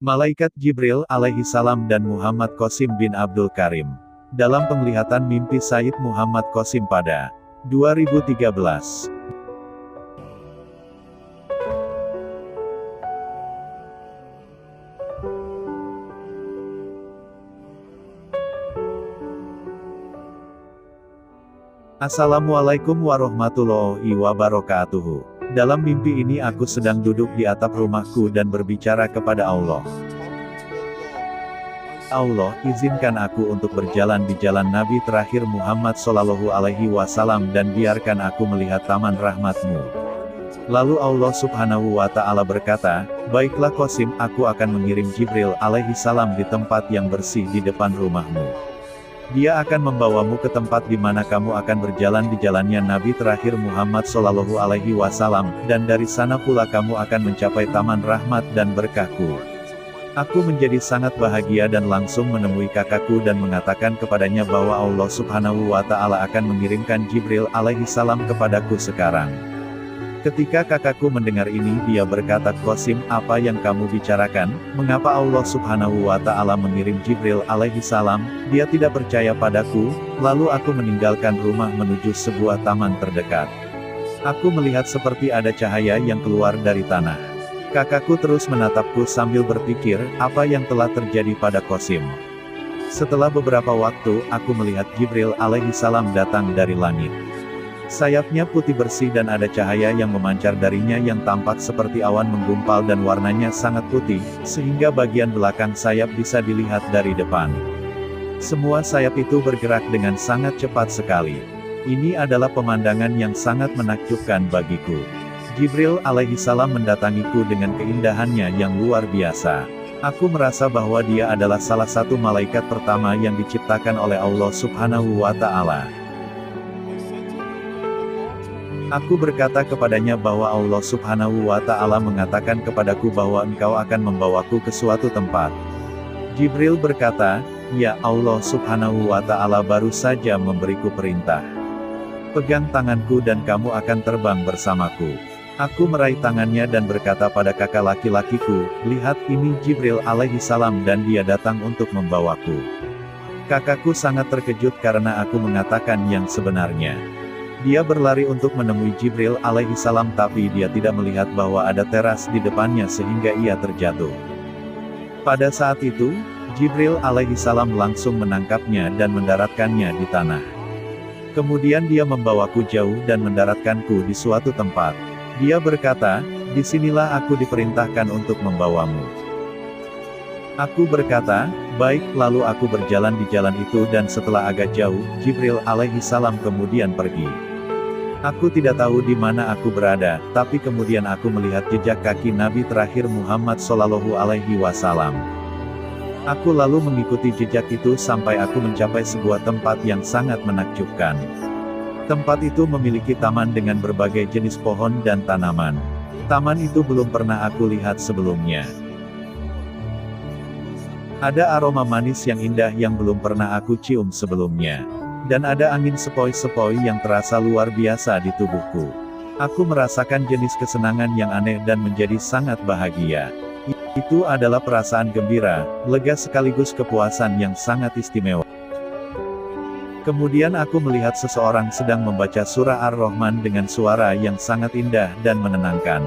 Malaikat Jibril alaihi salam dan Muhammad Qasim bin Abdul Karim. Dalam penglihatan mimpi Sayyid Muhammad Qasim pada 2013. Assalamualaikum warahmatullahi wabarakatuh. Dalam mimpi ini aku sedang duduk di atap rumahku dan berbicara kepada Allah. Allah, izinkan aku untuk berjalan di jalan Nabi terakhir Muhammad Shallallahu Alaihi Wasallam dan biarkan aku melihat taman rahmat-Mu. Lalu Allah Subhanahu wa Ta'ala berkata, baiklah Qasim, aku akan mengirim Jibril alaihi salam di tempat yang bersih di depan rumahmu. Dia akan membawamu ke tempat di mana kamu akan berjalan di jalannya Nabi terakhir Muhammad Shallallahu Alaihi Wasallam, dan dari sana pula kamu akan mencapai taman rahmat dan berkahku. Aku menjadi sangat bahagia dan langsung menemui kakakku dan mengatakan kepadanya bahwa Allah Subhanahu wa Ta'ala akan mengirimkan Jibril alaihi salam kepadaku sekarang. Ketika kakakku mendengar ini, dia berkata, Qasim, apa yang kamu bicarakan? Mengapa Allah Subhanahu wa Ta'ala mengirim Jibril alaihi salam? Dia tidak percaya padaku. Lalu aku meninggalkan rumah menuju sebuah taman terdekat. Aku melihat seperti ada cahaya yang keluar dari tanah. Kakakku terus menatapku sambil berpikir, apa yang telah terjadi pada Qasim. Setelah beberapa waktu, aku melihat Jibril alaihi salam datang dari langit. Sayapnya putih bersih dan ada cahaya yang memancar darinya yang tampak seperti awan menggumpal dan warnanya sangat putih, sehingga bagian belakang sayap bisa dilihat dari depan. Semua sayap itu bergerak dengan sangat cepat sekali. Ini adalah pemandangan yang sangat menakjubkan bagiku. Jibril alaihi salam mendatangiku dengan keindahannya yang luar biasa. Aku merasa bahwa dia adalah salah satu malaikat pertama yang diciptakan oleh Allah Subhanahu wa Ta'ala. Aku berkata kepadanya bahwa Allah Subhanahu wa Ta'ala mengatakan kepadaku bahwa engkau akan membawaku ke suatu tempat. Jibril berkata, ya, Allah Subhanahu wa Ta'ala baru saja memberiku perintah. Pegang tanganku dan kamu akan terbang bersamaku. Aku meraih tangannya dan berkata pada kakak laki-lakiku, lihat, ini Jibril alaihi salam dan dia datang untuk membawaku. Kakakku sangat terkejut karena aku mengatakan yang sebenarnya. Dia berlari untuk menemui Jibril alaihi salam tapi dia tidak melihat bahwa ada teras di depannya sehingga ia terjatuh. Pada saat itu, Jibril alaihi salam langsung menangkapnya dan mendaratkannya di tanah. Kemudian dia membawaku jauh dan mendaratkanku di suatu tempat. Dia berkata, disinilah aku diperintahkan untuk membawamu. Aku berkata, baik, lalu aku berjalan di jalan itu dan setelah agak jauh, Jibril alaihi salam kemudian pergi. Aku tidak tahu di mana aku berada, tapi kemudian aku melihat jejak kaki Nabi terakhir Muhammad Shallallahu Alaihi Wasallam. Aku lalu mengikuti jejak itu sampai aku mencapai sebuah tempat yang sangat menakjubkan. Tempat itu memiliki taman dengan berbagai jenis pohon dan tanaman. Taman itu belum pernah aku lihat sebelumnya. Ada aroma manis yang indah yang belum pernah aku cium sebelumnya. Dan ada angin sepoi-sepoi yang terasa luar biasa di tubuhku. Aku merasakan jenis kesenangan yang aneh dan menjadi sangat bahagia. Itu adalah perasaan gembira, lega sekaligus kepuasan yang sangat istimewa. Kemudian aku melihat seseorang sedang membaca surah Ar-Rahman dengan suara yang sangat indah dan menenangkan.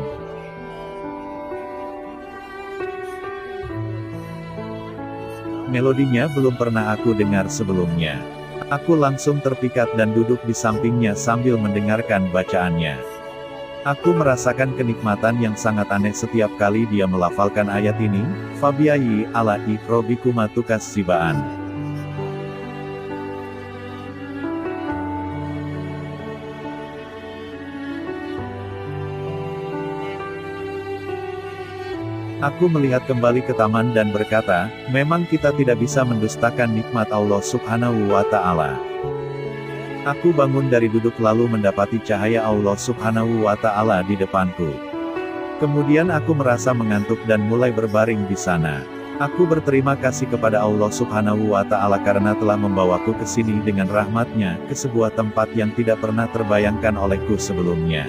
Melodinya belum pernah aku dengar sebelumnya. Aku langsung terpikat dan duduk di sampingnya sambil mendengarkan bacaannya. Aku merasakan kenikmatan yang sangat aneh setiap kali dia melafalkan ayat ini, Fabiayyi ala'i robbikuma tukazzibaan. Aku melihat kembali ke taman dan berkata, memang kita tidak bisa mendustakan nikmat Allah Subhanahu wa Ta'ala. Aku bangun dari duduk lalu mendapati cahaya Allah Subhanahu wa Ta'ala di depanku. Kemudian aku merasa mengantuk dan mulai berbaring di sana. Aku berterima kasih kepada Allah Subhanahu wa Ta'ala karena telah membawaku ke sini dengan rahmatnya, ke sebuah tempat yang tidak pernah terbayangkan olehku sebelumnya.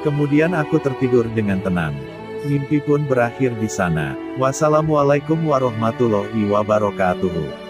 Kemudian aku tertidur dengan tenang. Mimpi pun berakhir di sana. Wassalamualaikum warahmatullahi wabarakatuh.